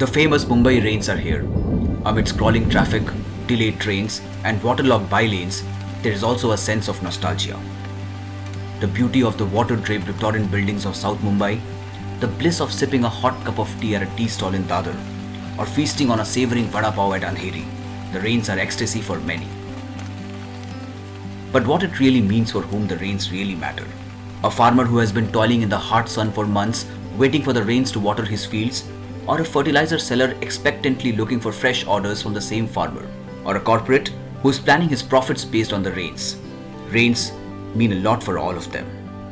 The famous Mumbai rains are here. Amidst crawling traffic, delayed trains, and waterlogged bylanes, there is also a sense of nostalgia. The beauty of the water-draped Victorian buildings of South Mumbai, the bliss of sipping a hot cup of tea at a tea stall in Dadar, or feasting on a savoring vada pav at Andheri, the rains are ecstasy for many. But what it really means for whom the rains really matter. A farmer who has been toiling in the hot sun for months, waiting for the rains to water his fields, or a fertilizer seller expectantly looking for fresh orders from the same farmer, or a corporate who is planning his profits based on the rains. Rains mean a lot for all of them.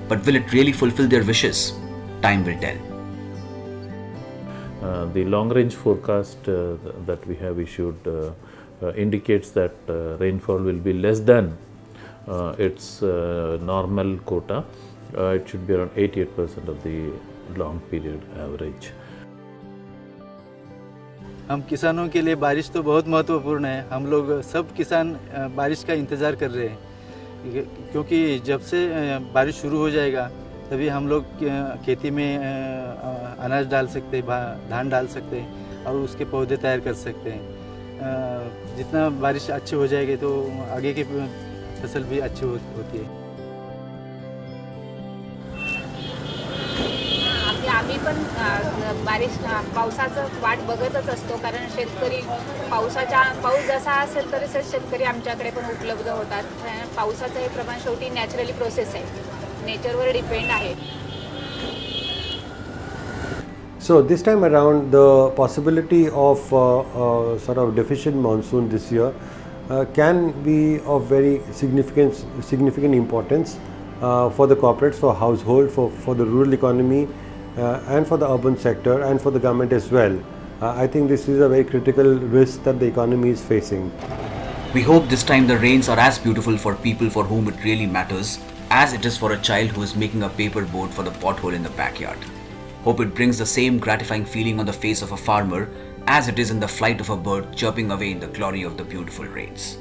But will it really fulfill their wishes? Time will tell. The long-range forecast that we have issued indicates that rainfall will be less than its normal quota. It should be around 88% of the long period average. हम किसानों के लिए बारिश तो बहुत महत्वपूर्ण है। हम लोग सब किसान बारिश का इंतज़ार कर रहे हैं, क्योंकि जब से बारिश शुरू हो जाएगा तभी हम लोग खेती में अनाज डाल सकते हैं, धान डाल सकते हैं और उसके पौधे तैयार कर सकते हैं। जितना बारिश अच्छी हो जाएगी तो आगे की फसल भी अच्छी होती है। आम्ही पण पावसाचं वाट बघतच असतो, कारण शेतकरी पाऊस जसा असेल तरी शेतकरी आमच्याकडे पण उपलब्ध होतात। पावसाचं हे प्रमाण शेवटी नॅचरली प्रोसेस आहे, नेचरवर डिपेंड आहे। So this time around, the possibility of sort of deficient monsoon this year can be of very significant importance for the corporates, for household, for the rural economy, and for the urban sector, and for the government as well. I think this is a very critical risk that the economy is facing. We hope this time the rains are as beautiful for people for whom it really matters as it is for a child who is making a paper boat for the pothole in the backyard. Hope it brings the same gratifying feeling on the face of a farmer as it is in the flight of a bird chirping away in the glory of the beautiful rains.